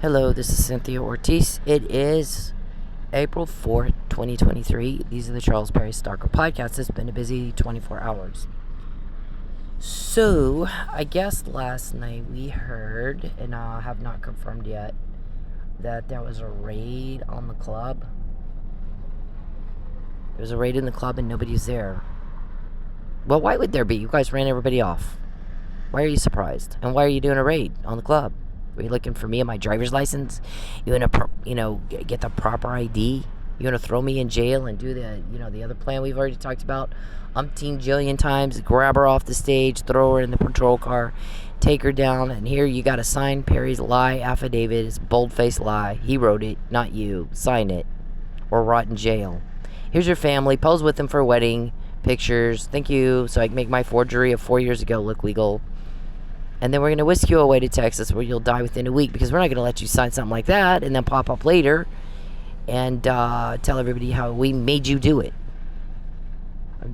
Hello, this is Cynthia Ortiz. It is April 4th, 2023. These are the Charles Perry Stalker podcast. It's been a busy 24 hours. So, I guess last night we heard, and I have not confirmed yet, that there was a raid on the club. There was a raid in the club and nobody's there. Well, why would there be? You guys ran everybody off. Why are you surprised? And why are you doing a raid on the club? Are you looking for me and my driver's license? You want to, get the proper ID? You want to throw me in jail and do the other plan we've already talked about umpteen jillion times? Grab her off the stage, throw her in the patrol car, take her down, and here you got to sign Perry's lie affidavit. It's a bold-faced lie. He wrote it, not you. Sign it, or rot in jail. Here's your family. Pose with them for a wedding. Pictures. Thank you. So I can make my forgery of 4 years ago look legal. And then we're going to whisk you away to Texas where you'll die within a week, because we're not going to let you sign something like that and then pop up later and tell everybody how we made you do it.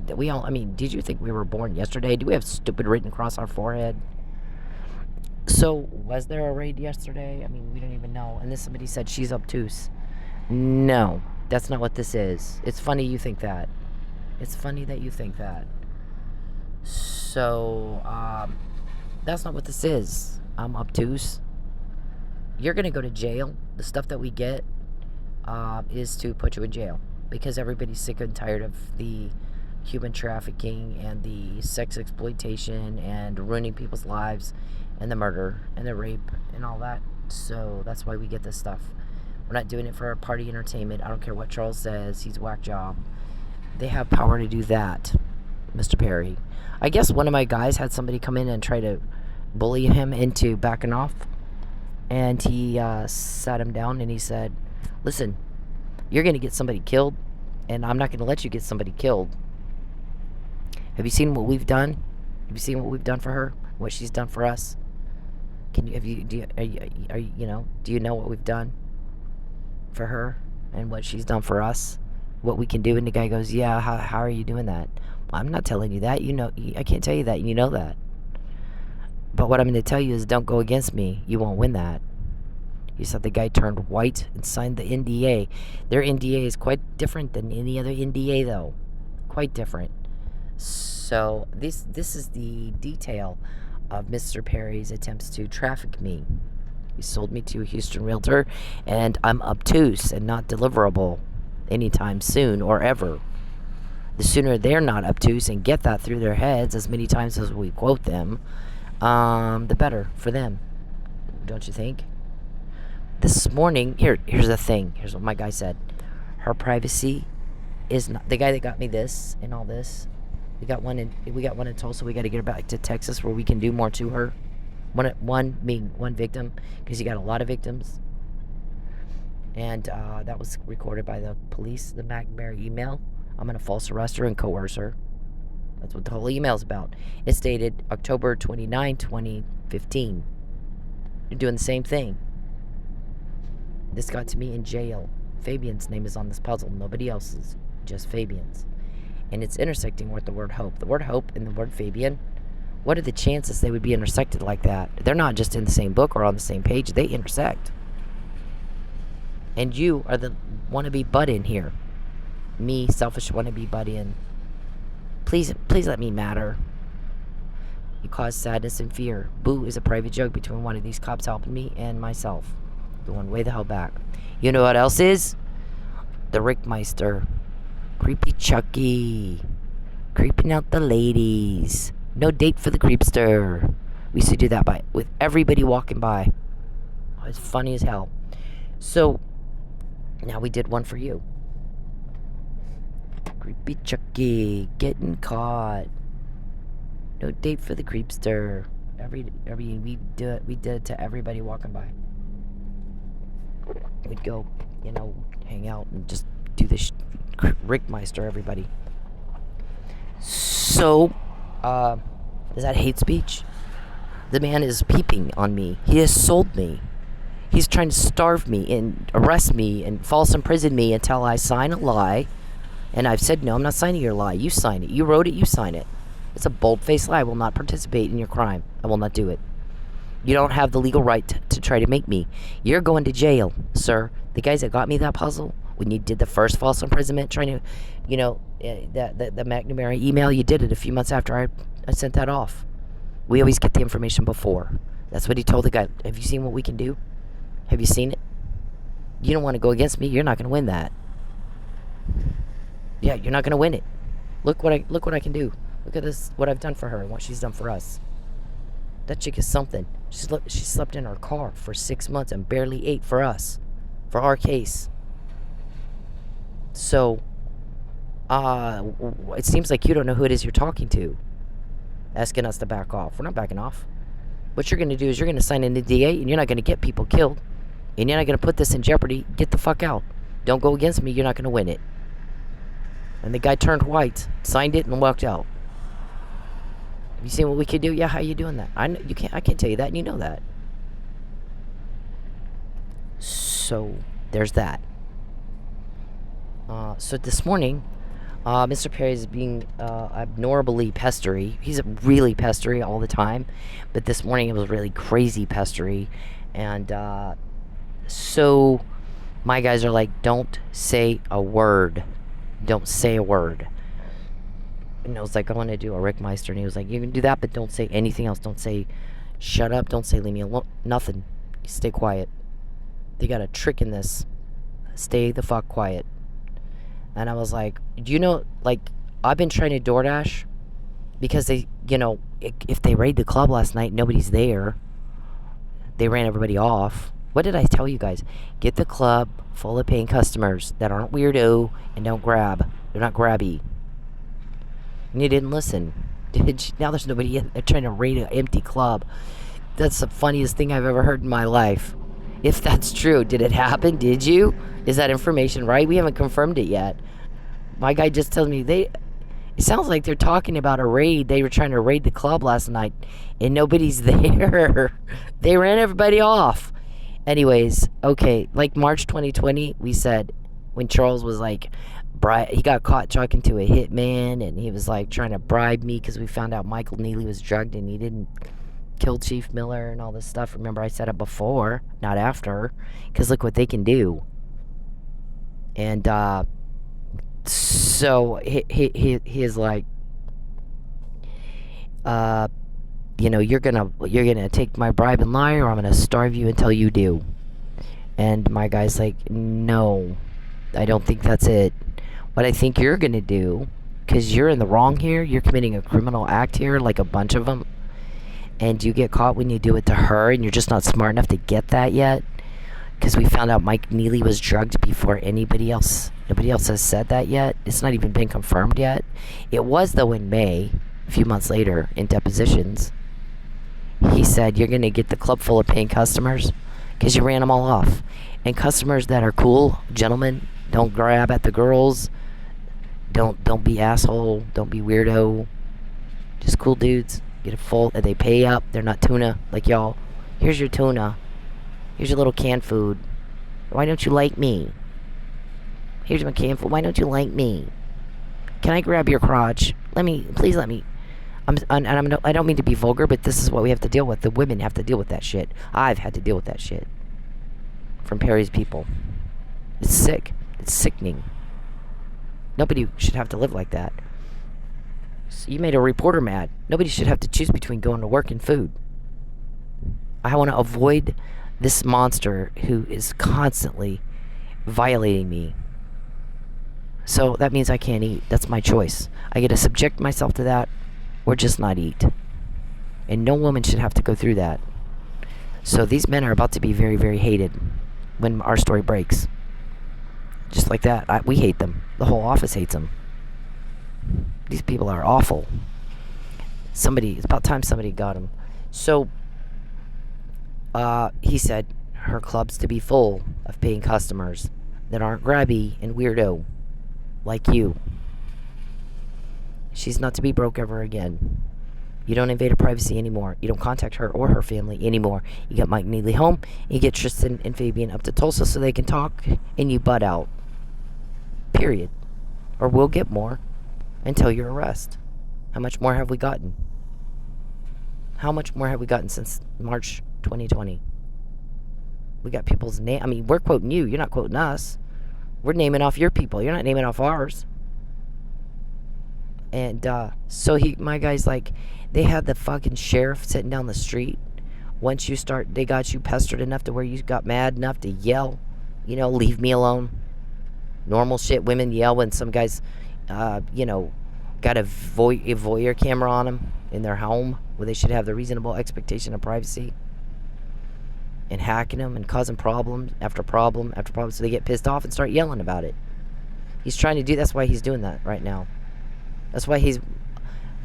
Did you think we were born yesterday? Do we have stupid written across our forehead? So, was there a raid yesterday? We don't even know. And then somebody said she's obtuse. No, that's not what this is. It's funny you think that. It's funny that you think that. So, that's not what this is. I'm obtuse. You're going to go to jail. The stuff that we get is to put you in jail, because everybody's sick and tired of the human trafficking and the sex exploitation and ruining people's lives and the murder and the rape and all that. So that's why we get this stuff. We're not doing it for party entertainment. I don't care what Charles says. He's a whack job. They have power to do that, Mr. Perry. I guess one of my guys had somebody come in and try to bully him into backing off. And he sat him down and he said, listen, you're going to get somebody killed, and I'm not going to let you get somebody killed. Have you seen what we've done? Have you seen what we've done for her? What she's done for us? Do you know what we've done for her and what she's done for us? What we can do? And the guy goes, yeah, how are you doing that? Well, I'm not telling you that. I can't tell you that. You know that. But what I'm going to tell you is, don't go against me. You won't win that. He said the guy turned white and signed the NDA. Their NDA is quite different than any other NDA, though. Quite different. So this is the detail of Mr. Perry's attempts to traffic me. He sold me to a Houston Realtor, and I'm obtuse and not deliverable anytime soon or ever. The sooner they're not obtuse and get that through their heads as many times as we quote them, the better for them. Don't you think? This morning, here's the thing. Here's what my guy said. Her privacy is not... The guy that got me this and all this, we got one in Tulsa. We got to get her back to Texas where we can do more to her. One victim, because you got a lot of victims. And that was recorded by the police, the McNamara email. I'm going to false arrest her and coerce her. That's what the whole email's about. It's dated October 29, 2015. You're doing the same thing. This got to me in jail. Fabian's name is on this puzzle. Nobody else's. Just Fabian's. And it's intersecting with the word hope. The word hope and the word Fabian, what are the chances they would be intersected like that? They're not just in the same book or on the same page. They intersect. And you are the wannabe butt in here. Me, selfish wannabe butt in. Please let me matter. You cause sadness and fear. Boo is a private joke between one of these cops helping me and myself. Going way the hell back. You know what else is? The Rickmeister. Creepy Chuckie. Creeping out the ladies. No date for the creepster. We used to do that with everybody walking by. Oh, it's funny as hell. So, now we did one for you. Creepy Chuckie. Getting caught. No date for the creepster. We did it to everybody walking by. We'd go, hang out and just do this Rickmeister, everybody. So, is that hate speech? The man is peeping on me. He has sold me. He's trying to starve me and arrest me and false imprison me until I sign a lie. And I've said, no, I'm not signing your lie. You sign it. You wrote it. You sign it. It's a bold-faced lie. I will not participate in your crime. I will not do it. You don't have the legal right to try to make me. You're going to jail, sir. The guys that got me that puzzle, when you did the first false imprisonment, trying to, the McNamara email, you did it a few months after I sent that off. We always get the information before. That's what he told the guy. Have you seen what we can do? Have you seen it? You don't want to go against me. You're not going to win that. Yeah, you're not going to win it. Look what I can do. Look at this, what I've done for her and what she's done for us. That chick is something. She slept in our car for 6 months and barely ate for us, for our case. So, it seems like you don't know who it is you're talking to, asking us to back off. We're not backing off. What you're going to do is you're going to sign an NDA, and you're not going to get people killed, and you're not going to put this in jeopardy. Get the fuck out. Don't go against me. You're not going to win it. And the guy turned white, signed it, and walked out. Have you seen what we could do? Yeah, how you doing that? I can't tell you that, and you know that. So there's that. So this morning, Mr. Perry is being abnormally pestery. He's really pestery all the time, but this morning it was really crazy pestery, and so my guys are like, "Don't say a word. Don't say a word." And I was like, I want to do a Rick Meister. And he was like, you can do that, but don't say anything else. Don't say, shut up. Don't say, leave me alone. Nothing. Stay quiet. They got a trick in this. Stay the fuck quiet. And I was like, I've been trying to DoorDash because they, if they raid the club last night, nobody's there. They ran everybody off. What did I tell you guys? Get the club full of paying customers that aren't weirdo and don't grab. They're not grabby. And you didn't listen. Now there's nobody in there trying to raid an empty club. That's the funniest thing I've ever heard in my life. If that's true, did it happen? Did you? Is that information right? We haven't confirmed it yet. My guy just tells me it sounds like they're talking about a raid. They were trying to raid the club last night and nobody's there. They ran everybody off. Anyways, okay, like March 2020, we said, when Charles was like, he got caught talking to a hitman, and he was like trying to bribe me because we found out Michael Neely was drugged and he didn't kill Chief Miller and all this stuff. Remember, I said it before, not after, because look what they can do. And so he is like, you're gonna take my bribe and lie, or I'm gonna starve you until you do. And my guy's like, no, I don't think that's it. What I think you're gonna do, because you're in the wrong here, you're committing a criminal act here, like a bunch of them, and you get caught when you do it to her, and you're just not smart enough to get that yet, because we found out Mike Neely was drugged before anybody else. Nobody else has said that yet. It's not even been confirmed yet. It was, though, in May, a few months later, in depositions. He said, you're gonna get the club full of paying customers, because you ran them all off. And customers that are cool, gentlemen, don't grab at the girls. Don't be asshole. Don't be weirdo. Just cool dudes. Get a full. They pay up. They're not tuna like y'all. Here's your tuna. Here's your little canned food. Why don't you like me? Here's my canned food. Why don't you like me? Can I grab your crotch? Please let me. I don't mean to be vulgar, but this is what we have to deal with. The women have to deal with that shit. I've had to deal with that shit from Perry's people. It's sick. It's sickening. Nobody should have to live like that. So you made a reporter mad. Nobody should have to choose between going to work and food. I want to avoid this monster who is constantly violating me. So that means I can't eat. That's my choice. I get to subject myself to that or just not eat. And no woman should have to go through that. So these men are about to be very, very hated when our story breaks. Just like that. We hate them. The whole office hates them. These people are awful. It's about time somebody got them. So, he said her club's to be full of paying customers that aren't grabby and weirdo like you. She's not to be broke ever again. You don't invade her privacy anymore. You don't contact her or her family anymore. You get Mike Neely home. You get Tristan and Fabian up to Tulsa so they can talk, and you butt out. Period. Or we'll get more until your arrest. How much more have we gotten? How much more have we gotten since March 2020. We got people's name. I mean, we're quoting you. You're not quoting us. We're naming off your people. You're not naming off ours. And so my guy's like, they had the fucking sheriff sitting down the street. Once you start, they got you pestered enough to where you got mad enough to yell, leave me alone. Normal shit women yell when some guys, got a voyeur camera on them in their home where they should have the reasonable expectation of privacy. And hacking them and causing problem after problem after problem, so they get pissed off and start yelling about it. He's trying to do. That's why he's doing that right now. That's why he's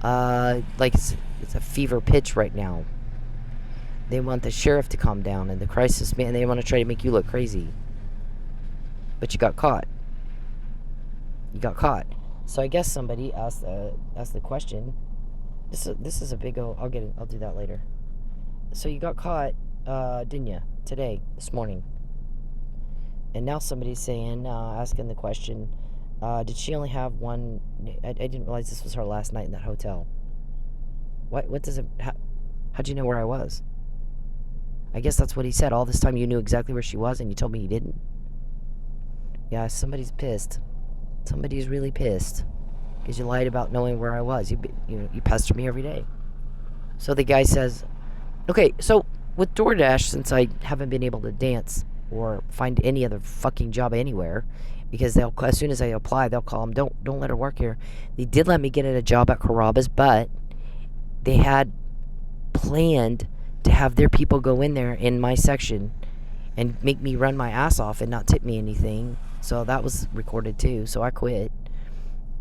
it's a fever pitch right now. They want the sheriff to calm down and the crisis man. They want to try to make you look crazy, but you got caught. You got caught. So I guess somebody asked the question. This is a big old. I'll do that later. So you got caught, didn't you? Today, this morning. And now somebody's saying, asking the question, did she only have one? I didn't realize this was her last night in that hotel. What does it? How'd you know where I was? I guess that's what he said. All this time you knew exactly where she was, and you told me you didn't. Yeah, somebody's pissed. Somebody's really pissed because you lied about knowing where I was. You pester me every day. So the guy says, okay, so with DoorDash, since I haven't been able to dance or find any other fucking job anywhere, because as soon as I apply, they'll call them, don't let her work here. They did let me get a job at Carrabba's, but they had planned to have their people go in there in my section and make me run my ass off and not tip me anything. So that was recorded too. So I quit.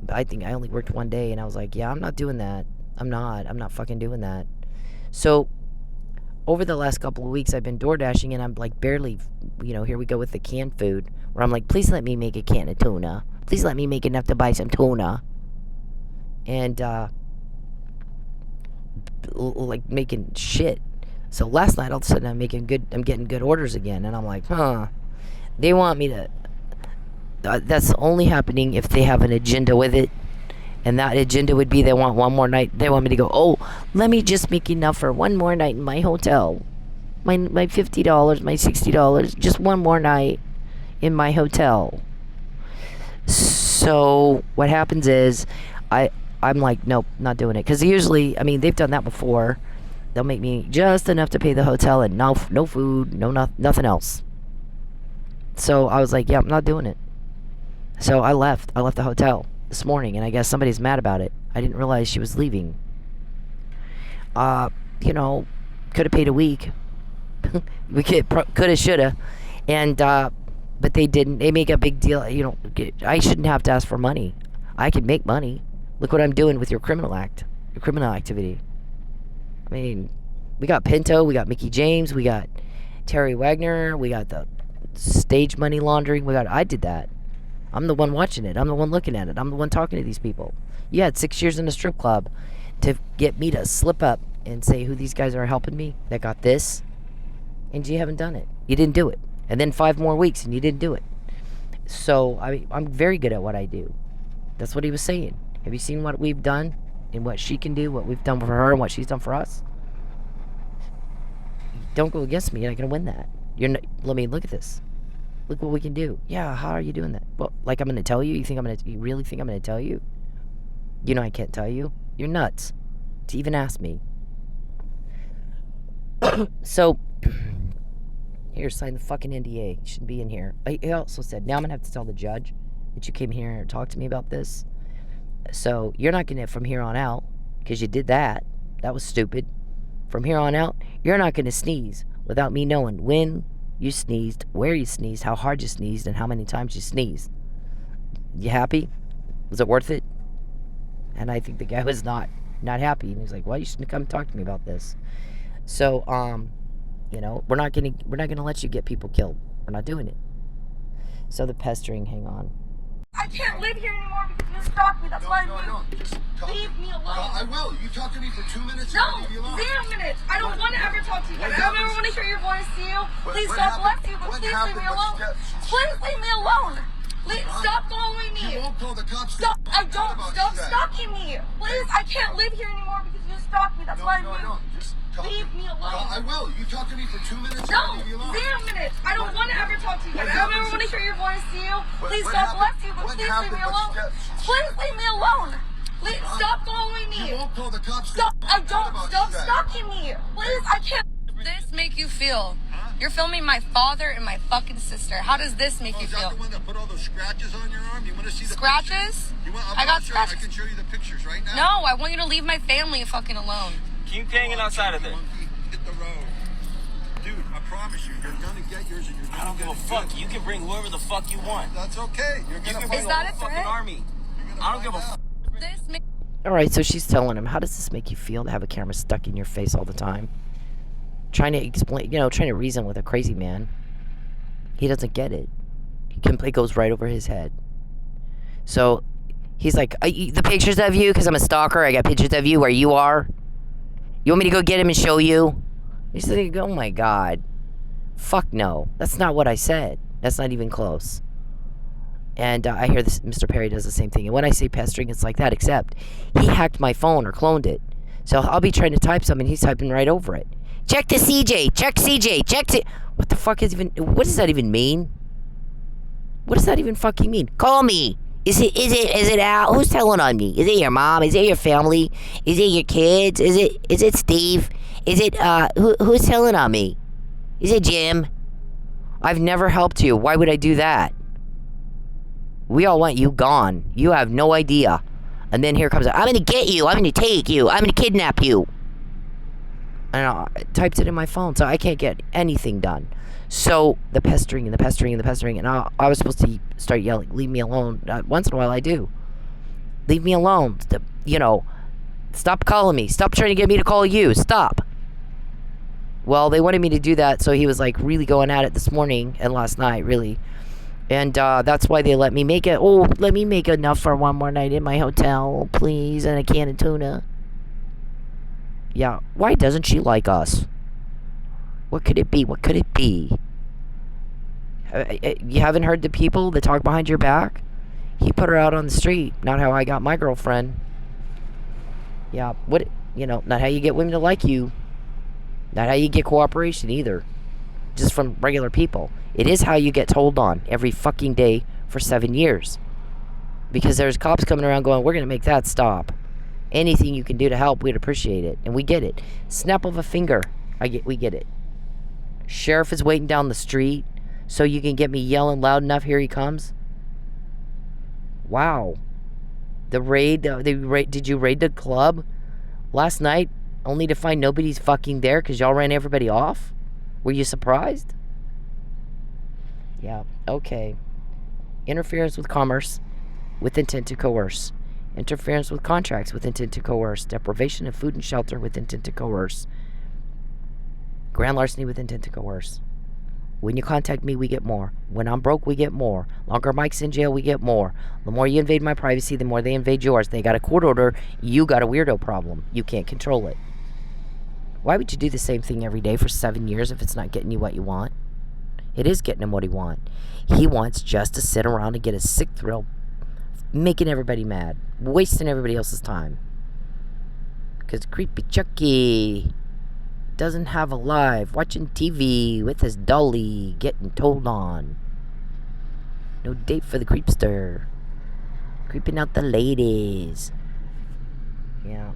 I think I only worked one day, and I was like, yeah, I'm not doing that. I'm not fucking doing that. So over the last couple of weeks, I've been door dashing, and I'm like barely, here we go with the canned food, where I'm like, please let me make a can of tuna. Please let me make enough to buy some tuna. And like making shit. So last night, all of a sudden, I'm getting good orders again, and I'm like, they want me to. That's only happening if they have an agenda with it, and that agenda would be they want one more night. They want me to go, oh, let me just make enough for one more night in my hotel, my $50, my $60, just one more night in my hotel. So what happens is, I'm like, nope, not doing it, because usually, they've done that before. They'll make me just enough to pay the hotel and no food, nothing else. So I was like, yeah, I'm not doing it. So I left the hotel this morning, and I guess somebody's mad about it. I didn't realize she was leaving. Could have paid a week. We coulda, shoulda, and but they didn't. They make a big deal. I shouldn't have to ask for money. I can make money. Look what I'm doing with your criminal activity. We got Pinto, we got Mickey James, we got Terry Wagner, we got the stage money laundering. I did that. I'm the one watching it. I'm the one looking at it. I'm the one talking to these people. You had 6 years in a strip club to get me to slip up and say who these guys are helping me that got this, and you haven't done it. You didn't do it. And then 5 more weeks, and you didn't do it. So I'm very good at what I do. That's what he was saying. Have you seen what we've done and what she can do, what we've done for her and what she's done for us? Don't go against me. You're not going to win that. Let me look at this. Look what we can do. Yeah, how are you doing that? Well, like I'm going to tell you? You really think I'm going to tell you? I can't tell you. You're nuts to even ask me. So, here, sign the fucking NDA. You shouldn't be in here. He also said, now I'm going to have to tell the judge that you came here and talked to me about this. So, you're not going to, from here on out, because you did that. That was stupid. From here on out, you're not going to sneeze without me knowing when you sneezed, where you sneezed, how hard you sneezed, and how many times you sneezed. You happy? Was it worth it? And I think the guy was not happy. And he was like, well, you shouldn't come talk to me about this. So, we're not gonna let you get people killed. We're not doing it. So the pestering, hang on. I can't live here anymore because you stalked me. That's why I moved. Just leave me alone. I will. You talk to me for 2 minutes. No, 0 minutes. I don't want to ever talk to you again. I don't ever want to hear your voice to you. Please, God bless you, but please leave me alone. Please leave me alone. Please stop following me. You won't call the cops. Stop. I don't. Stop stalking me. Please, I can't live here anymore because you stalked me. That's why I moved. Just Leave me alone. I will. You talk to me for 2 minutes. No, I'll leave you alone. 0 minutes. I don't want to ever talk to you again. I don't ever want to hear your voice, see you. Please, what God happened? bless you, but What please leave happened? me What alone. steps? Please leave me alone. Stop following me. You won't call the cops. Stop. I don't. What about Stop that? stalking me. Please, I can't. This make you feel? You're filming my father and my fucking sister. How does this make Oh, you is that feel? the one that put all those scratches on your arm? You want to see the Scratches? pictures? I got scratches. I can show you the pictures right now. No, I want you to leave my family fucking alone. Keep hanging outside of there. Monkey, hit the road. Dude, I promise you, you're gonna get yours and you're gonna I don't get give a it fuck. good. You can bring whoever the fuck you want. That's okay. You're You gonna can find bring Is the that whole a fucking threat? army. I don't give a fuck. This make All right, so she's telling him, how does this make you feel to have a camera stuck in your face all the time? Trying to explain, trying to reason with a crazy man. He doesn't get it. It goes right over his head. So he's like, the pictures of you, because I'm a stalker, I got pictures of you where you are. You want me to go get him and show you? He's like, oh my God. Fuck no. That's not what I said. That's not even close. And I hear this, Mr. Perry does the same thing. And when I say pestering, it's like that, except he hacked my phone or cloned it. So I'll be trying to type something, he's typing right over it. Check the CJ, check CJ, check C. What the fuck what does that even mean? What does that even fucking mean? Call me. Is it Al? Who's telling on me? Is it your mom? Is it your family? Is it your kids? Is it Steve? Is it, who's telling on me? Is it Jim? I've never helped you. Why would I do that? We all want you gone. You have no idea. And then here comes, I'm gonna get you. I'm gonna take you. I'm gonna kidnap you. And I typed it in my phone, so I can't get anything done. So the pestering and the pestering and the pestering, and I was supposed to start yelling, leave me alone. Once in a while I do. Leave me alone. Stop calling me. Stop trying to get me to call you. Stop. Well, they wanted me to do that, so he was like really going at it this morning and last night, really. And that's why they let me make it. Oh, let me make enough for one more night in my hotel, please, and a can of tuna. Yeah, why doesn't she like us? What could it be? What could it be? You haven't heard the people that talk behind your back? He put her out on the street. Not how I got my girlfriend. Yeah, not how you get women to like you. Not how you get cooperation either. Just from regular people. It is how you get told on every fucking day for 7 years. Because there's cops coming around going, we're going to make that stop. Anything you can do to help, we'd appreciate it. And we get it. Snap of a finger. We get it. Sheriff is waiting down the street so you can get me yelling loud enough, here he comes. Wow. The raid, did you raid the club last night only to find nobody's fucking there because y'all ran everybody off? Were you surprised? Yeah, okay. Interference with commerce with intent to coerce. Interference with contracts with intent to coerce. Deprivation of food and shelter with intent to coerce. Grand larceny with intent to coerce. When you contact me, we get more. When I'm broke, we get more. Longer Mike's in jail, we get more. The more you invade my privacy, the more they invade yours. They got a court order, you got a weirdo problem. You can't control it. Why would you do the same thing every day for 7 years if it's not getting you what you want? It is getting him what he wants. He wants just to sit around and get a sick thrill, making everybody mad, wasting everybody else's time. Because creepy Chuckie doesn't have a life, watching TV with his dolly, getting told on. No date for the creepster. Creeping out the ladies. Yeah.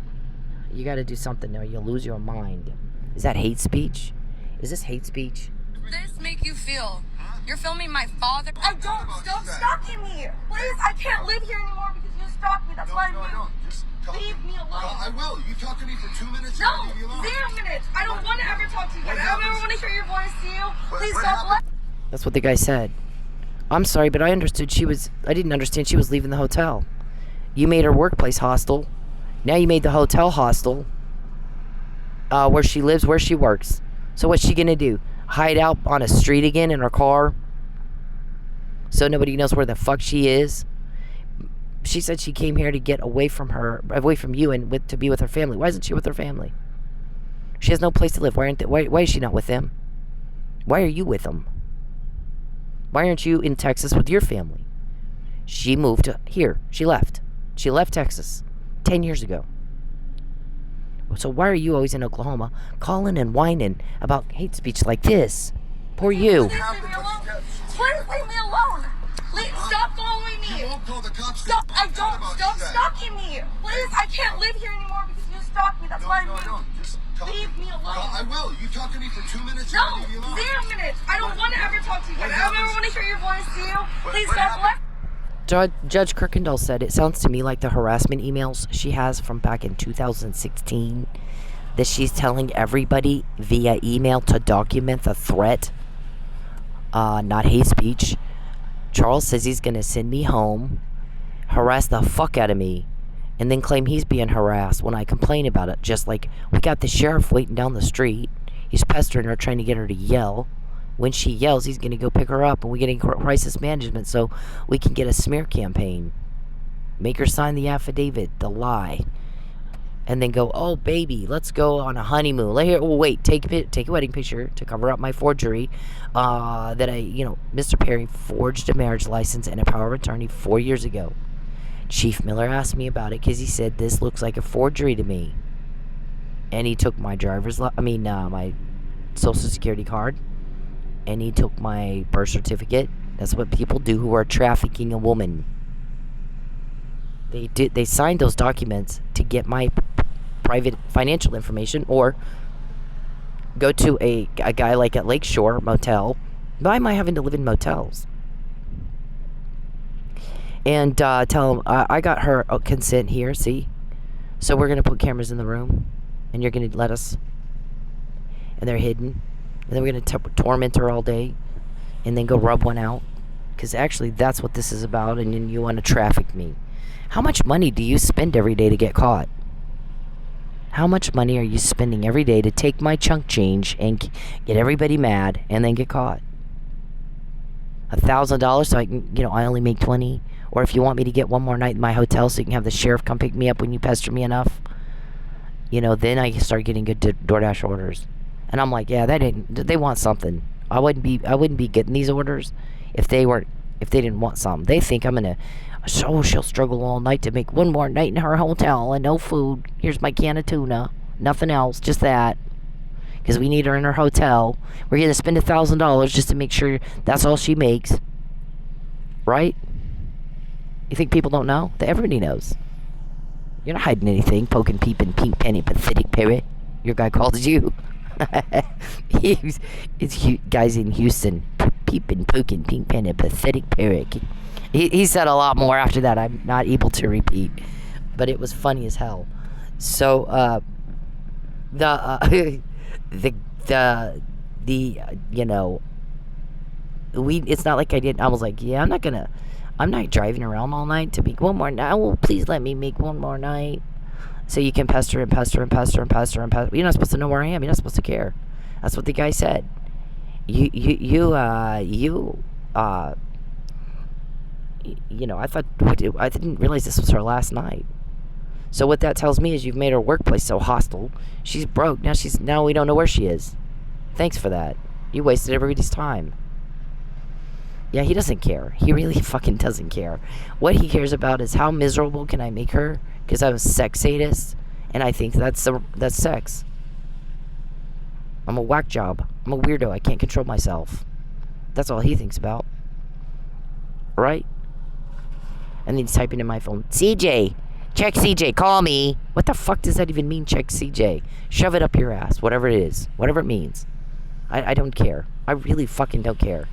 You gotta do something or you'll lose your mind. Is that hate speech? Is this hate speech? This make you feel? You're filming my father. I don't. Stop stalking me. Please, I can't live here anymore because you stalked me. That's why I'm I don't. Just leave me alone. I will. You talk to me for 2 minutes. No, I'll leave you alone. 0 minutes. I don't want to ever talk to you again. I don't ever want to hear your voice, see you. Please what stop. happened? That's what the guy said. I'm sorry, but I didn't understand she was leaving the hotel. You made her workplace hostile. Now you made the hotel hostile. Where she lives, where she works. So what's she gonna do? Hide out on a street again in her car? So nobody knows where the fuck she is? She said she came here to get away from you and to be with her family. Why isn't she with her family? She has no place to live. Why is she not with them? Why are you with them? Why aren't you in Texas with your family? She moved to here. She left. She left Texas 10 years ago. So why are you always in Oklahoma calling and whining about hate speech like this? Poor you. Please leave me alone. Please leave me alone. Stop following me. You won't call the cops. Stop. I don't. Stop stalking me. Please, I can't live here anymore because you stalk me. That's why I'm Just leave me alone. I will. You talk to me for 2 minutes. No, I'll leave you alone. 0 minutes. I don't want to ever talk to you. I don't ever want to hear your voice. See you. Please stop. Judge Kirkendall said it sounds to me like the harassment emails she has from back in 2016 that she's telling everybody via email to document the threat, not hate speech. Charles says he's going to send me home, harass the fuck out of me, and then claim he's being harassed when I complain about it. Just like we got the sheriff waiting down the street. He's pestering her, trying to get her to yell. When she yells, he's going to go pick her up, and we're getting crisis management so we can get a smear campaign. Make her sign the affidavit, the lie. And then go, oh, baby, let's go on a honeymoon. Wait, take a wedding picture to cover up my forgery. That Mr. Perry forged a marriage license and a power of attorney 4 years ago. Chief Miller asked me about it because he said, this looks like a forgery to me. And he took my my social security card. And he took my birth certificate. That's what people do who are trafficking a woman. They signed those documents to get my private financial information, or go to a guy like at Lakeshore Motel. Why am I having to live in motels? And tell him I got her consent here. See, so we're gonna put cameras in the room, and you're gonna let us. And they're hidden. And then we're going to torment her all day and then go rub one out. Because actually, that's what this is about. And then you want to traffic me. How much money do you spend every day to get caught? How much money are you spending every day to take my chunk change and get everybody mad and then get caught? $1,000 so I can, I only make 20. Or if you want me to get one more night in my hotel so you can have the sheriff come pick me up when you pester me enough. Then I start getting good DoorDash orders. And I'm like, yeah, they want something. I wouldn't be getting these orders if they didn't want something. They think I'm gonna, she'll struggle all night to make one more night in her hotel and no food. Here's my can of tuna, nothing else, just that. Because we need her in her hotel. We're gonna spend $1,000 just to make sure that's all she makes. Right? You think people don't know? Everybody knows. You're not hiding anything, poking, peeping, pink penny, pathetic parrot. Your guy calls you. It's guys in Houston, peeping, poking, pink pen, a pathetic parrot. He said a lot more after that. I'm not able to repeat, but it was funny as hell. So it's not like I was like, yeah, I'm not driving around all night to make one more night. Oh, please let me make one more night. So you can pester and pester and pester and pester and pester. You're not supposed to know where I am. You're not supposed to care. That's what the guy said. I thought, I didn't realize this was her last night. So what that tells me is you've made her workplace so hostile. She's broke. Now we don't know where she is. Thanks for that. You wasted everybody's time. Yeah, he doesn't care. He really fucking doesn't care. What he cares about is how miserable can I make her, because I'm a sex sadist, and I think that's sex. I'm a whack job. I'm a weirdo. I can't control myself. That's all he thinks about. Right? And then he's typing in my phone, CJ, check CJ, call me. What the fuck does that even mean, check CJ? Shove it up your ass, whatever it is, whatever it means. I don't care. I really fucking don't care.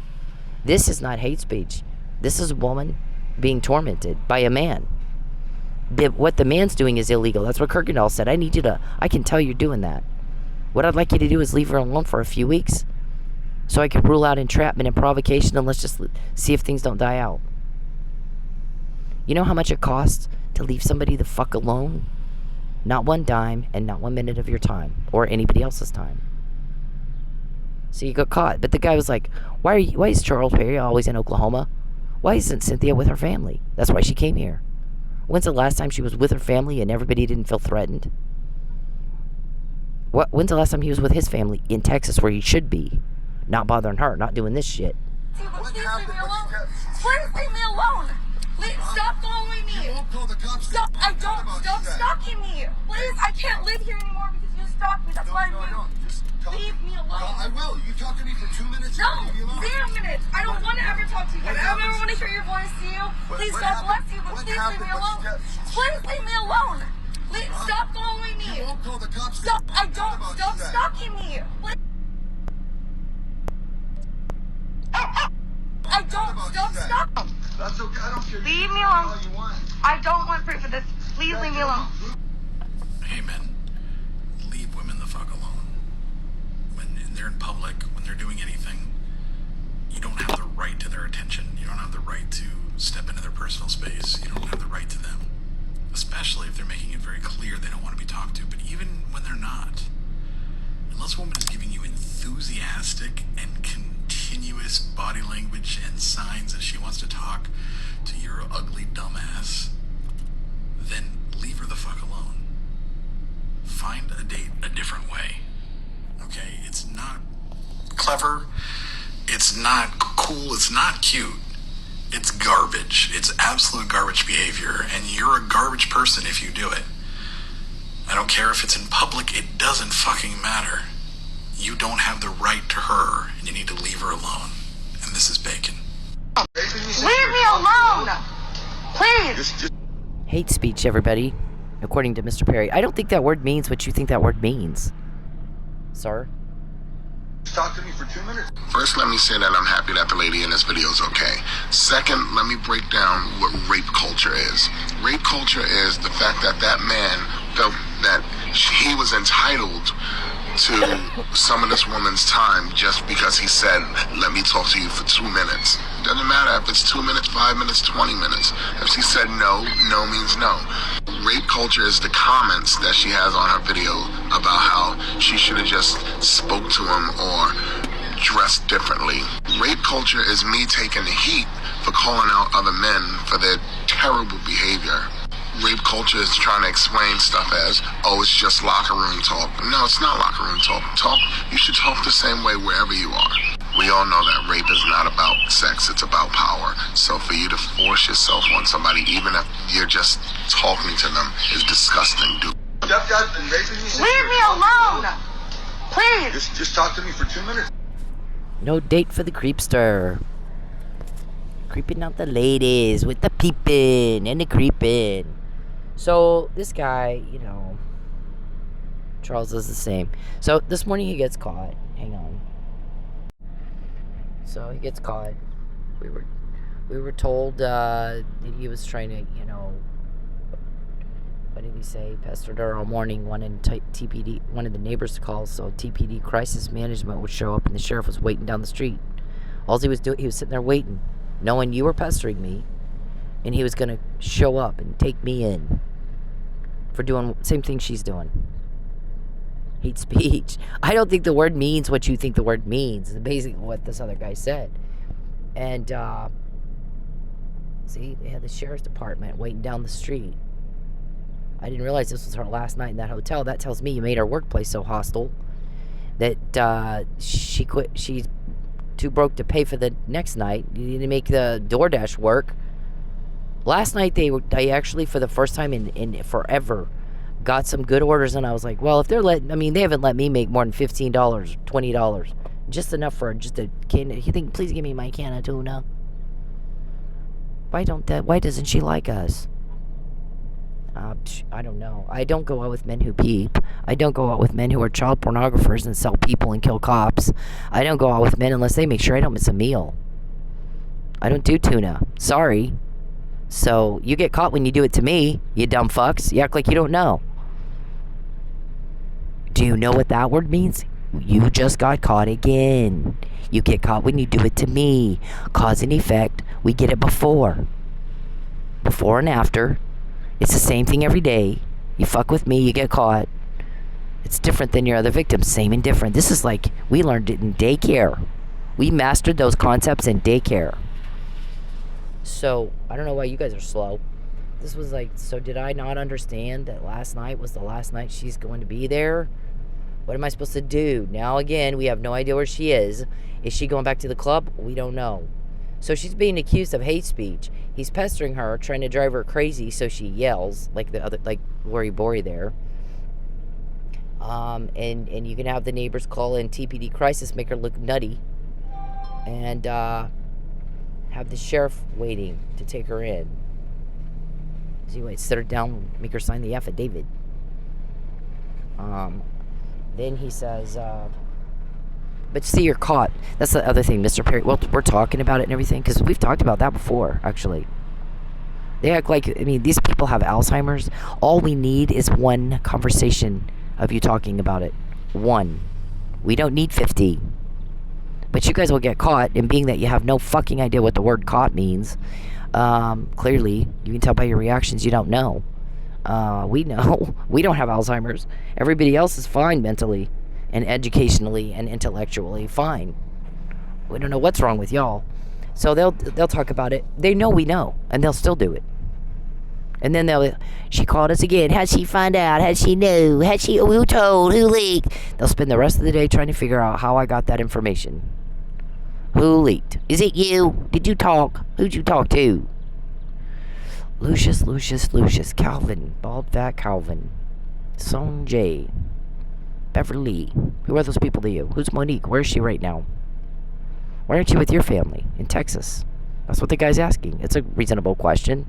This is not hate speech. This is a woman being tormented by a man. What the man's doing is illegal. That's what Kirkendall said. I can tell you're doing that. What I'd like you to do is leave her alone for a few weeks so I can rule out entrapment and provocation, and let's just see if things don't die out. You know how much it costs to leave somebody the fuck alone? Not one dime and not 1 minute of your time or anybody else's time. So you got caught. But the guy was like, why is Charles Perry always in Oklahoma? Why isn't Cynthia with her family? That's why she came here. When's the last time she was with her family and everybody didn't feel threatened? When's the last time he was with his family in Texas, where he should be? Not bothering her, not doing this shit. Please leave me alone. Please leave me alone. Please stop following me. You won't call the cops. Stop. I don't. Stop stalking me. Please, I can't live here anymore because you stalked me. That's why I'm here. Just talk. Leave me alone. I will. You talk to me for 2 minutes. No, Leave me alone. 0 minutes. I don't want to ever talk to you. I don't ever want to hear your voice, see you. Please, God bless you, but please leave me alone. Please leave me alone. Please stop following me. You won't call the cops. Stop. I don't. Stop stalking me. Please. I don't. Stop stalking. That's okay. I don't care. Leave me All alone. you want. I don't want proof of this. Please leave me alone. Hey men, leave women the fuck alone. When they're in public, when they're doing anything, you don't have the right to their attention. You don't have the right to step into their personal space. You don't have the right to them. Especially if they're making it very clear they don't want to be talked to. But even when they're not, unless a woman is giving you enthusiastic and continuous body language and signs that she wants to talk to your ugly dumbass, then leave her the fuck alone. Find a date a different way. Okay? It's not clever. It's not cool. It's not cute. It's garbage. It's absolute garbage behavior. And you're a garbage person if you do it. I don't care if it's in public. It doesn't fucking matter. You don't have the right to her. And you need to leave her alone. And this is Bacon. Leave me alone. Please. Hate speech, everybody, according to Mr. Perry. I don't think that word means what you think that word means. Sir? Talk to me for 2 minutes. First, let me say that I'm happy that the lady in this video is okay. Second, let me break down what rape culture is. Rape culture is the fact that that man felt that he was entitled to some of this woman's time just because he said, let me talk to you for 2 minutes. Doesn't matter if it's 2 minutes, 5 minutes, 20 minutes. If she said no, no means no. Rape culture is the comments that she has on her video about how she should have just spoke to him or dressed differently. Rape culture is me taking the heat for calling out other men for their terrible behavior. Rape culture is trying to explain stuff as, oh, it's just locker room talk. No, it's not locker room talk. You should talk the same way wherever you are. We all know that rape is not about sex, it's about power. So for you to force yourself on somebody, even if you're just talking to them, is disgusting, dude. Stepdad's been raping me. Leave me alone. Please. Just talk to me for 2 minutes. No date for the creepster. Creeping out the ladies with the peeping and the creeping. So, this guy, you know, Charles is the same. So, this morning he gets caught. Hang on. So, he gets caught. We were told that he was trying to, you know, what did he say? Pestered her all morning, wanted TPD, wanted the neighbors to call so TPD crisis management would show up, and the sheriff was waiting down the street. All he was doing, he was sitting there waiting, knowing you were pestering me, and he was going to show up and take me in for doing the same thing she's doing. Hate speech. I don't think the word means what you think the word means. It's basically what this other guy said. And, see, they had the sheriff's department waiting down the street. I didn't realize this was her last night in that hotel. That tells me you made her workplace so hostile that she quit. She's too broke to pay for the next night. You need to make the DoorDash work. Last night they actually, for the first time in forever, got some good orders, and I was like, well, if they're they haven't let me make more than $15, $20, just enough for just a can. You think, please give me my can of tuna. Why doesn't she like us? I don't know. I don't go out with men who peep. I don't go out with men who are child pornographers and sell people and kill cops. I don't go out with men unless they make sure I don't miss a meal. I don't do tuna. Sorry. So, you get caught when you do it to me, you dumb fucks. You act like you don't know. Do you know what that word means? You just got caught again. You get caught when you do it to me. Cause and effect. We get it before. Before and after. It's the same thing every day. You fuck with me, you get caught. It's different than your other victims. Same and different. This is like, we learned it in daycare. We mastered those concepts in daycare. So, I don't know why you guys are slow. This was like, so did I not understand that last night was the last night she's going to be there? What am I supposed to do? Now again, we have no idea where she is. Is she going back to the club? We don't know. So she's being accused of hate speech. He's pestering her, trying to drive her crazy, so she yells like the other, like Lori Bori there. And you can have the neighbors call in TPD crisis, make her look nutty, and have the sheriff waiting to take her in. So he waits, sit her down, make her sign the affidavit. Then he says, but see, you're caught. That's the other thing, Mr. Perry. Well, we're talking about it and everything, because we've talked about that before, actually. They act like, I mean, these people have Alzheimer's. All we need is one conversation of you talking about it. One. We don't need 50. But you guys will get caught, and being that you have no fucking idea what the word caught means, clearly, you can tell by your reactions you don't know. We know. We don't have Alzheimer's. Everybody else is fine mentally and educationally and intellectually fine. We don't know what's wrong with y'all. So they'll talk about it. They know we know, and they'll still do it. And then she called us again. How'd she find out? How'd she know? Who told? Who leaked? They'll spend the rest of the day trying to figure out how I got that information. Who leaked? Is it you? Did you talk? Who'd you talk to? Lucius, Calvin, Bald Fat Calvin, Song J, Beverly. Who are those people to you? Who's Monique? Where is she right now? Why aren't you with your family in Texas? That's what the guy's asking. It's a reasonable question.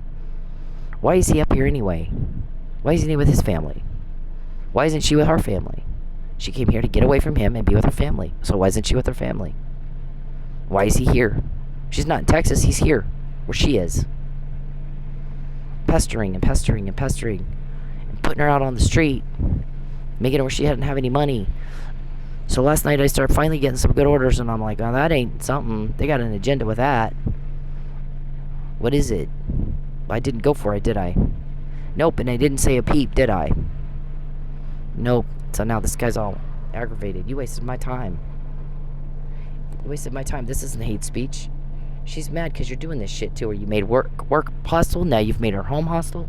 Why is he up here anyway? Why isn't he with his family? Why isn't she with her family? She came here to get away from him and be with her family. So why isn't she with her family? Why is he here? She's not in Texas. He's here, where she is. Pestering and pestering and pestering. And putting her out on the street. Making it where she didn't have any money. So last night I started finally getting some good orders, and I'm like, oh, that ain't something. They got an agenda with that. What is it? I didn't go for it, did I? Nope, and I didn't say a peep, did I? Nope. So now this guy's all aggravated. You wasted my time. You wasted my time. This isn't hate speech. She's mad because you're doing this shit to her. You made work hostile. Now you've made her home hostile.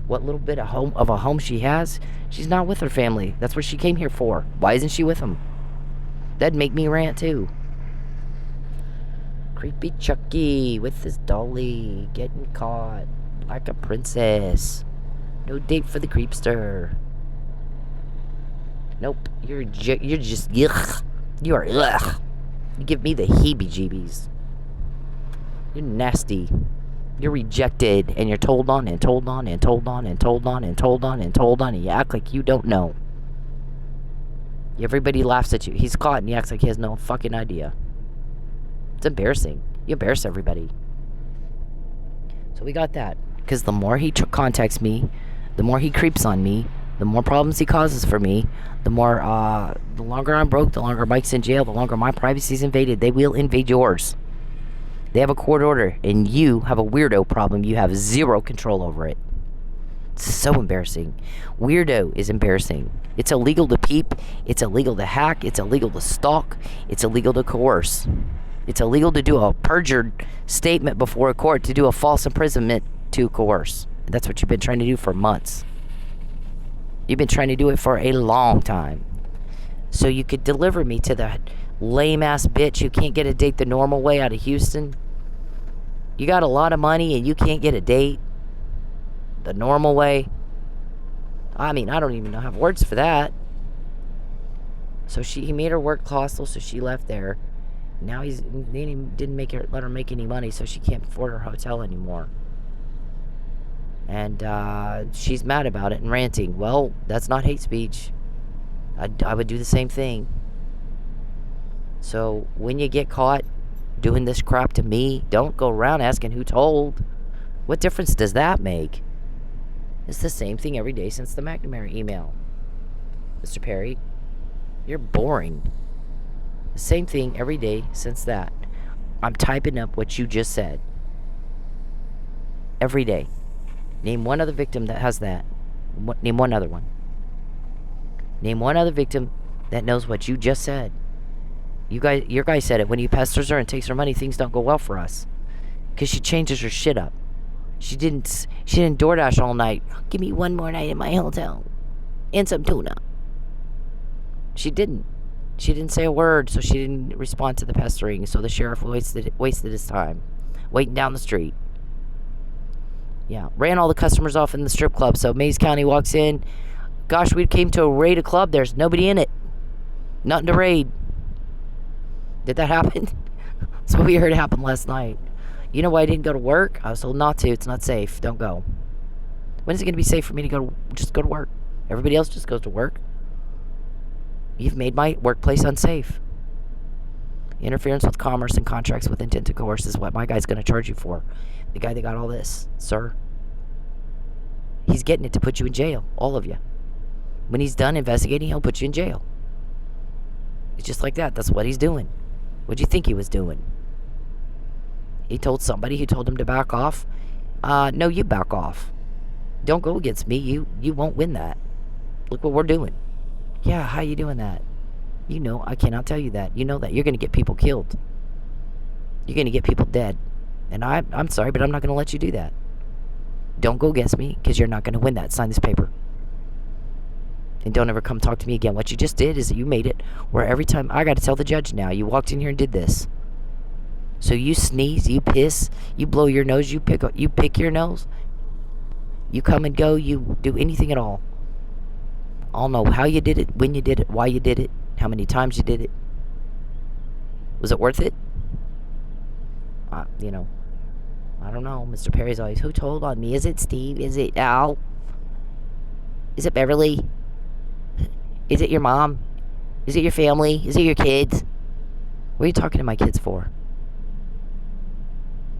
What little bit of a home she has, she's not with her family. That's what she came here for. Why isn't she with them? That'd make me rant too. Creepy Chuckie with his dolly, getting caught like a princess. No date for the creepster. Nope, you're just yuck. You are ugh. You give me the heebie-jeebies. You're nasty. You're rejected, and you're told on and told on and told on and told on and told on and told on, and you act like you don't know. Everybody laughs at you. He's caught, and he acts like he has no fucking idea. It's embarrassing. You embarrass everybody. So we got that. Because the more he contacts me, the more he creeps on me, the more problems he causes for me, the longer I'm broke, the longer Mike's in jail, the longer my privacy's invaded. They will invade yours. They have a court order, and you have a weirdo problem. You have zero control over it. It's so embarrassing. Weirdo is embarrassing. It's illegal to peep. It's illegal to hack. It's illegal to stalk. It's illegal to coerce. It's illegal to do a perjured statement before a court, to do a false imprisonment to coerce. And that's what you've been trying to do for months. You've been trying to do it for a long time. So you could deliver me to that lame-ass bitch who can't get a date the normal way out of Houston. You got a lot of money and you can't get a date the normal way. I mean, I don't even have words for that. So he made her work hostel, so she left there. Now they didn't let her make any money, so she can't afford her hotel anymore. And she's mad about it and ranting. Well, that's not hate speech. I would do the same thing. So when you get caught doing this crap to me, don't go around asking who told. What difference does that make? It's the same thing every day since the McNamara email. Mr. Perry, you're boring. The same thing every day since that. I'm typing up what you just said. Every day. Name one other victim that has that. Name one other one. Name one other victim that knows what you just said. Your guy said it. When he pesters her and takes her money, things don't go well for us. Because she changes her shit up. She didn't DoorDash all night. Give me one more night in my hotel. And some tuna. She didn't. She didn't say a word, so she didn't respond to the pestering. So the sheriff wasted his time. waiting down the street. Yeah, ran all the customers off in the strip club. So Mays County walks in. Gosh, we came to raid a club. There's nobody in it. Nothing to raid. Did that happen? That's what we heard happen last night. You know why I didn't go to work? I was told not to. It's not safe. Don't go. When is it going to be safe for me to just go to work? Everybody else just goes to work. You've made my workplace unsafe. Interference with commerce and contracts with intent to coerce is what my guy's going to charge you for. The guy that got all this, sir. He's getting it to put you in jail, all of you. When he's done investigating, he'll put you in jail. It's just like that. That's what he's doing. What'd you think he was doing? He told somebody who told him to back off. No, you back off. Don't go against me. You won't win that. Look what we're doing. Yeah, how you doing that? You know, I cannot tell you that. You know that. You're going to get people killed. You're going to get people dead. And I'm sorry, but I'm not going to let you do that. Don't go against me, because you're not going to win that. Sign this paper. And don't ever come talk to me again. What you just did is that you made it where every time I got to tell the judge now, you walked in here and did this. So you sneeze, you piss, you blow your nose, you pick your nose. You come and go, you do anything at all. I'll know how you did it, when you did it, why you did it, how many times you did it. Was it worth it? You know, I don't know. Mr. Perry's always, who told on me? Is it Steve? Is it Al? Is it Beverly? Is it your mom? Is it your family? Is it your kids? What are you talking to my kids for?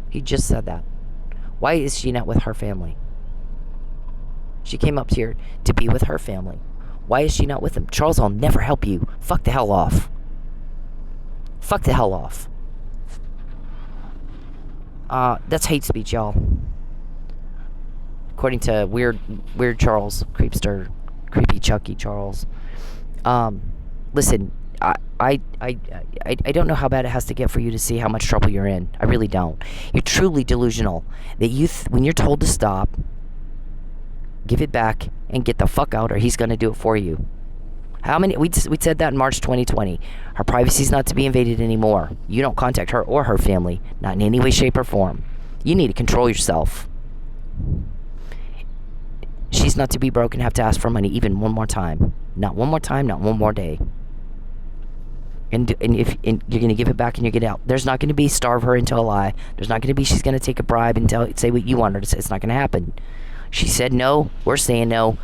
He just said that. Why is she not with her family? She came up here to be with her family. Why is she not with them? Charles, I'll never help you. Fuck the hell off. Fuck the hell off. That's hate speech, y'all. According to weird Charles, creepster, creepy Chuckie Charles. Listen, I don't know how bad it has to get for you to see how much trouble you're in. I really don't. You're truly delusional. That when you're told to stop, give it back and get the fuck out, or he's going to do it for you. How many? We said that in March 2020. Her privacy's not to be invaded anymore. You don't contact her or her family, not in any way, shape, or form. You need to control yourself. She's not to be broke and have to ask for money even one more time. Not one more time, not one more day. And if you're going to give it back and you get out, there's not going to be starve her into a lie. There's not going to be she's going to take a bribe and say what you want her to say. It's not going to happen. She said no. We're saying no.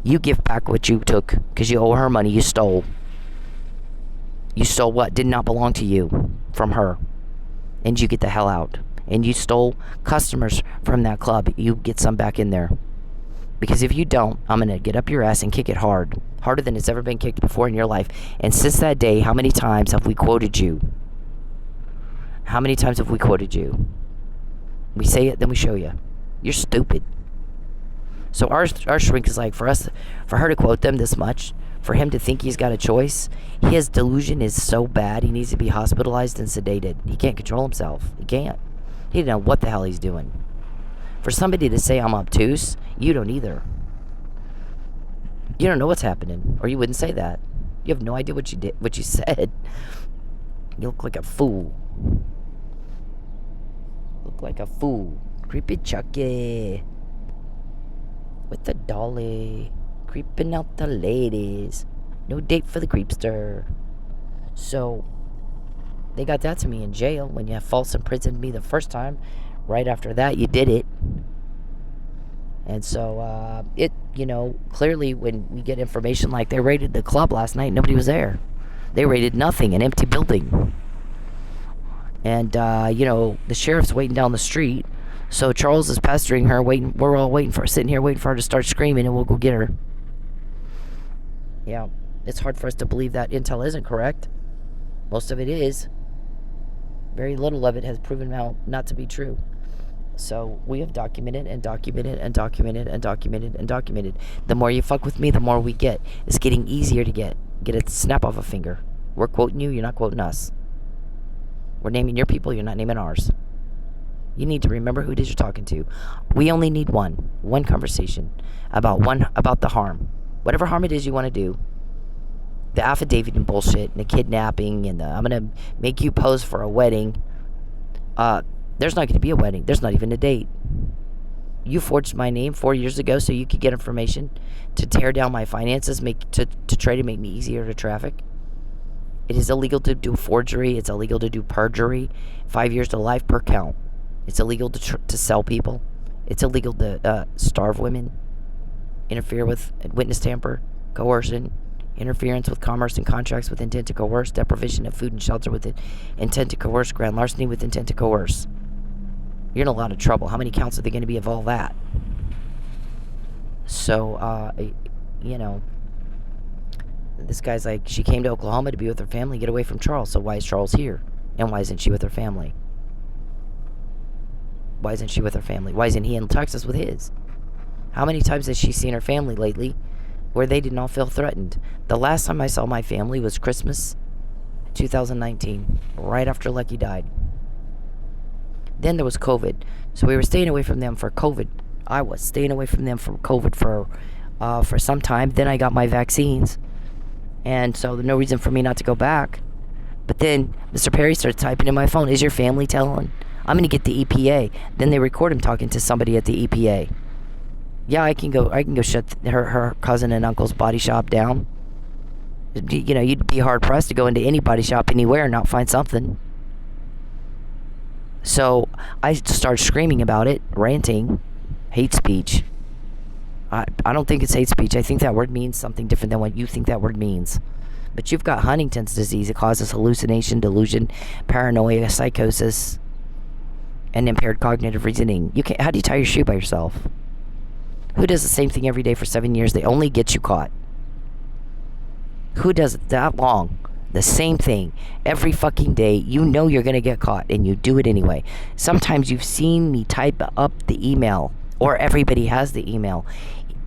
You give back what you took because you owe her money. You stole. You stole what did not belong to you from her. And you get the hell out. And you stole customers from that club. You get some back in there. Because if you don't, I'm going to get up your ass and kick it hard. Harder than it's ever been kicked before in your life. And since that day, how many times have we quoted you? How many times have we quoted you? We say it, then we show you. You're stupid. So our shrink is like, for her to quote them this much, for him to think he's got a choice, his delusion is so bad, he needs to be hospitalized and sedated. He can't control himself. He can't. He doesn't know what the hell he's doing. For somebody to say I'm obtuse, you don't either. You don't know what's happening, or you wouldn't say that. You have no idea what you did, what you said. You look like a fool. Look like a fool. Creepy Chuckie. With the dolly. Creeping out the ladies. No date for the creepster. So, they got that to me in jail when you false imprisoned me the first time. Right after that, you did it. And so, clearly when we get information like they raided the club last night, nobody was there. They raided nothing, an empty building. And, the sheriff's waiting down the street. So Charles is pestering her, we're all sitting here waiting for her to start screaming, and we'll go get her. Yeah, it's hard for us to believe that intel isn't correct. Most of it is. Very little of it has proven out not to be true. So we have documented and documented and documented and documented and documented. The more you fuck with me, the more we get. It's getting easier to get a snap off a finger. We're quoting you, you're not quoting us. We're naming your people, you're not naming ours. You need to remember who it is you're talking to. We only need one conversation about the harm. Whatever harm it is you want to do. The affidavit and bullshit and the kidnapping and I'm going to make you pose for a wedding. There's not going to be a wedding. There's not even a date. You forged my name 4 years ago so you could get information to tear down my finances, to try to make me easier to traffic. It is illegal to do forgery. It's illegal to do perjury. 5 years to life per count. It's illegal to sell people. It's illegal to starve women, interfere with, witness tamper, coercion, interference with commerce and contracts with intent to coerce, deprivation of food and shelter with intent to coerce, grand larceny with intent to coerce. You're in a lot of trouble. How many counts are they going to be of all that? So, this guy's like, she came to Oklahoma to be with her family, get away from Charles. So why is Charles here? And why isn't she with her family? Why isn't she with her family? Why isn't he in Texas with his? How many times has she seen her family lately where they did not feel threatened? The last time I saw my family was Christmas 2019, right after Lucky died. Then there was COVID. So we were staying away from them for COVID. I was staying away from them for COVID for some time. Then I got my vaccines. And so there's no reason for me not to go back. But then Mr. Perry started typing in my phone, is your family telling? I'm going to get the EPA. Then they record him talking to somebody at the EPA. Yeah, I can go shut her cousin and uncle's body shop down. You know, you'd be hard pressed to go into any body shop anywhere and not find something. So I started screaming about it, ranting, hate speech. I don't think it's hate speech. I think that word means something different than what you think that word means. But you've got Huntington's disease. It causes hallucination, delusion, paranoia, psychosis, and impaired cognitive reasoning. How do you tie your shoe by yourself? Who does the same thing every day for 7 years? They only get you caught. Who does it that long? The same thing every fucking day. You know you're going to get caught and you do it anyway. Sometimes you've seen me type up the email, or everybody has the email.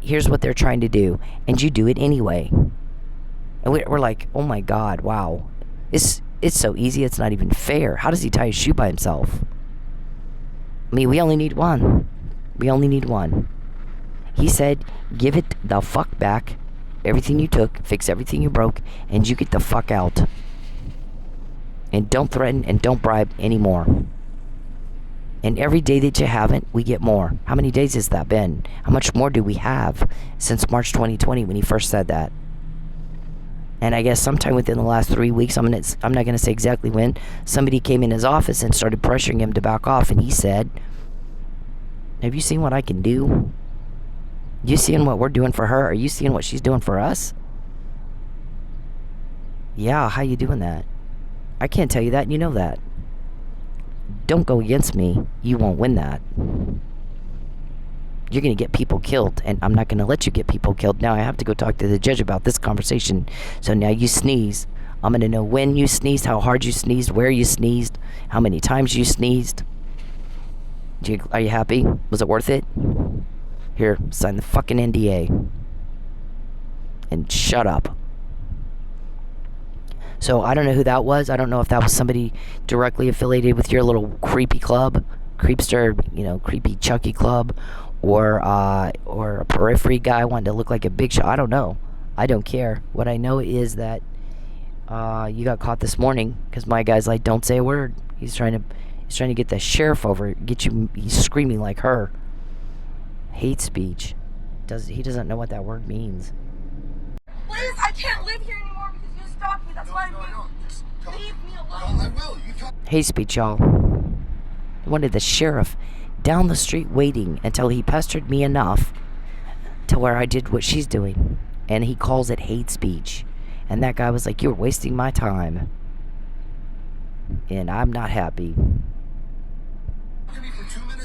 Here's what they're trying to do, and you do it anyway. And we're like, oh my God, wow. It's so easy, it's not even fair. How does he tie his shoe by himself? I mean, we only need one. We only need one. He said, give it the fuck back. Everything you took, fix everything you broke, and you get the fuck out. And don't threaten and don't bribe anymore. And every day that you haven't, we get more. How many days has that been? How much more do we have since March 2020 when he first said that? And I guess sometime within the last 3 weeks, I'm not going to say exactly when, somebody came in his office and started pressuring him to back off, and he said, have you seen what I can do? You seeing what we're doing for her? Are you seeing what she's doing for us? Yeah, how you doing that? I can't tell you that, and you know that. Don't go against me. You won't win that. You're going to get people killed, and I'm not going to let you get people killed. Now I have to go talk to the judge about this conversation. So now you sneeze. I'm going to know when you sneezed, how hard you sneezed, where you sneezed, how many times you sneezed. Are you happy? Was it worth it? Here, sign the fucking NDA. And shut up. So I don't know who that was. I don't know if that was somebody directly affiliated with your little creepy club, creepster, creepy Chuckie club, or a periphery guy wanting to look like a big shot. I don't know. I don't care. What I know is that you got caught this morning because my guy's like, don't say a word. He's trying to get the sheriff over, get you. He's screaming like her. Hate speech. He doesn't know what that word means. Please, I can't live here anymore because you stalked me. That's why I moved. Leave me alone. I will. Hate speech, y'all. Wanted the sheriff down the street waiting until he pestered me enough to where I did what she's doing. And he calls it hate speech. And that guy was like, you're wasting my time. And I'm not happy.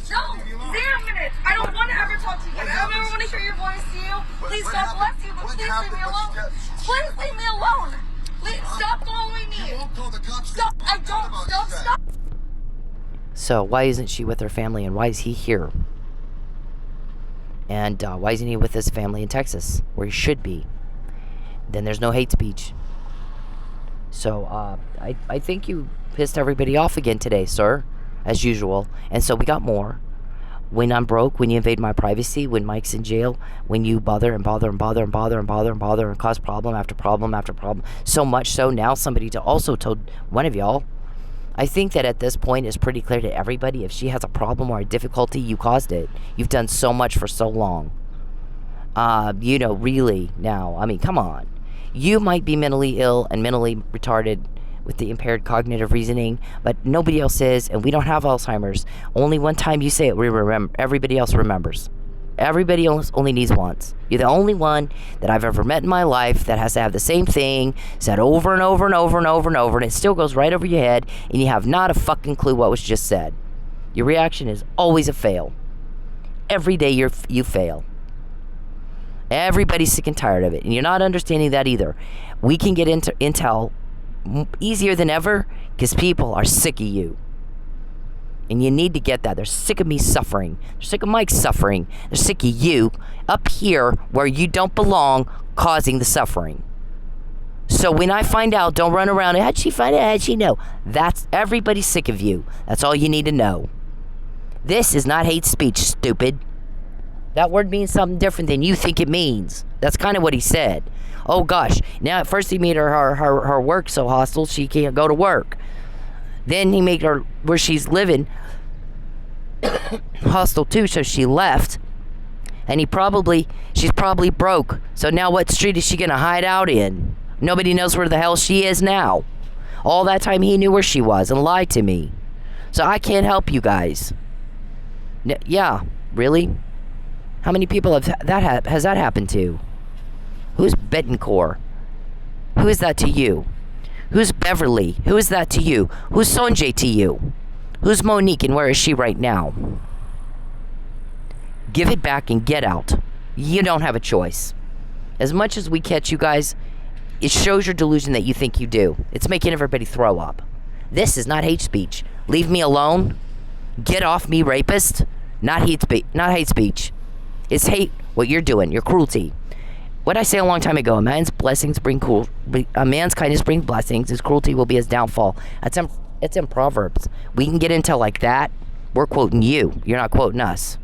No, 0 minutes. I don't want to ever talk to you again. I don't ever want to hear your voice to you. Please, God bless you, but please leave me alone. Please leave me alone. Please stop following me. Stop. I don't. Stop. So why isn't she with her family, and why is he here? And why isn't he with his family in Texas, where he should be? Then there's no hate speech. So I think you pissed everybody off again today, sir, as usual. And so we got more. When I'm broke, when you invade my privacy, when Mike's in jail, when you bother and cause problem after problem after problem. So much so now somebody also told one of y'all, I think that at this point it's pretty clear to everybody if she has a problem or a difficulty, you caused it. You've done so much for so long. Really now. I mean, come on. You might be mentally ill and mentally retarded with the impaired cognitive reasoning, but nobody else is, and we don't have Alzheimer's. Only one time you say it, we remember. Everybody else remembers. Everybody else only needs once. You're the only one that I've ever met in my life that has to have the same thing said over and over and over and over and over, and it still goes right over your head, and you have not a fucking clue what was just said. Your reaction is always a fail. Every day you fail. Everybody's sick and tired of it, and you're not understanding that either. We can get into intel easier than ever because people are sick of you. And you need to get that. They're sick of me suffering. They're sick of Mike suffering. They're sick of you up here where you don't belong causing the suffering. So when I find out, don't run around, how'd she find out? How'd she know? That's everybody's sick of you. That's all you need to know. This is not hate speech, stupid. That word means something different than you think it means. That's kind of what he said. Oh gosh. Now at first he made her work so hostile she can't go to work. Then he made her where she's living hostile too, so she left. And she's probably broke. So now what street is she gonna hide out in? Nobody knows where the hell she is now. All that time he knew where she was and lied to me. So I can't help you guys. Yeah, really? How many people has that happened to? Who's Betancourt? Who is that to you? Who's Beverly? Who is that to you? Who's Sonjay to you? Who's Monique and where is she right now? Give it back and get out. You don't have a choice. As much as we catch you guys, it shows your delusion that you think you do. It's making everybody throw up. This is not hate speech. Leave me alone. Get off me, rapist. Not hate speech. It's hate what you're doing, your cruelty. What I say a long time ago, a man's kindness brings blessings, his cruelty will be his downfall. It's in Proverbs. We can get into like that. We're quoting you. You're not quoting us.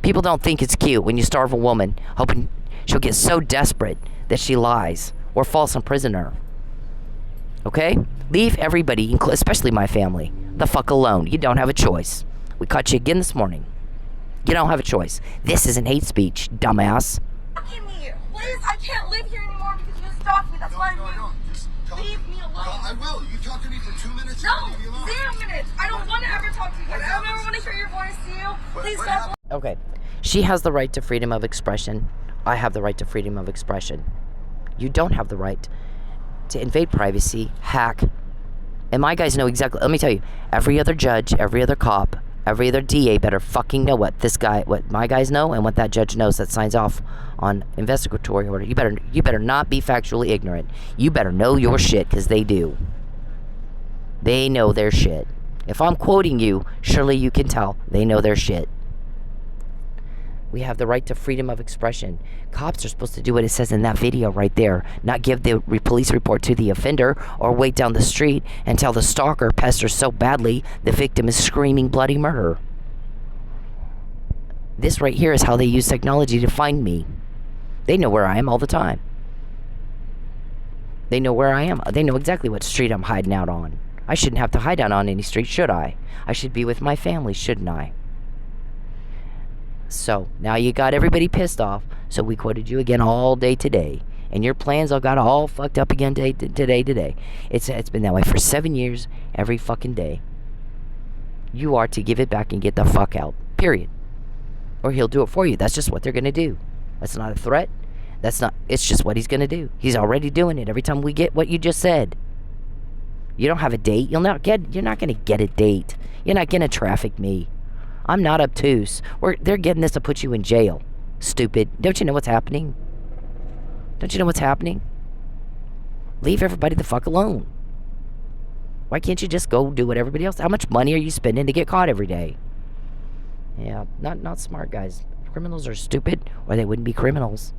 People don't think it's cute when you starve a woman, hoping she'll get so desperate that she lies or false imprison her. Okay? Leave everybody, especially my family, the fuck alone. You don't have a choice. We caught you again this morning. You don't have a choice. This isn't hate speech, dumbass. Me. Please, I can't live here anymore because you stalked me. That's why I leave me alone. I will. You talk to me for 2 minutes. No, Leave me alone. 0 minutes. I don't want to ever talk to you again. I don't ever want to hear your voice. See you. Please stop. Okay. She has the right to freedom of expression. I have the right to freedom of expression. You don't have the right to invade privacy, hack. And my guys know exactly. Let me tell you, every other judge, every other cop, every other DA better fucking know what my guys know and what that judge knows that signs off on investigatory order. You better not be factually ignorant. You better know your shit, because they do. They know their shit. If I'm quoting you, surely you can tell they know their shit. We have the right to freedom of expression. Cops are supposed to do what it says in that video right there, not give the police report to the offender or wait down the street until the stalker pesters so badly the victim is screaming bloody murder. This right here is how they use technology to find me. They know where I am all the time. They know where I am. They know exactly what street I'm hiding out on. I shouldn't have to hide out on any street, should I? I should be with my family, shouldn't I? So, now you got everybody pissed off, so we quoted you again all day today. And your plans all got all fucked up again today. It's been that way for 7 years, every fucking day. You are to give it back and get the fuck out. Period. Or he'll do it for you. That's just what they're going to do. That's not a threat. It's just what he's going to do. He's already doing it every time we get what you just said. You don't have a date. You're not going to get a date. You're not going to traffic me. I'm not obtuse. They're getting this to put you in jail. Stupid. Don't you know what's happening? Don't you know what's happening? Leave everybody the fuck alone. Why can't you just go do what everybody else? How much money are you spending to get caught every day? Yeah, not smart guys. Criminals are stupid, or they wouldn't be criminals.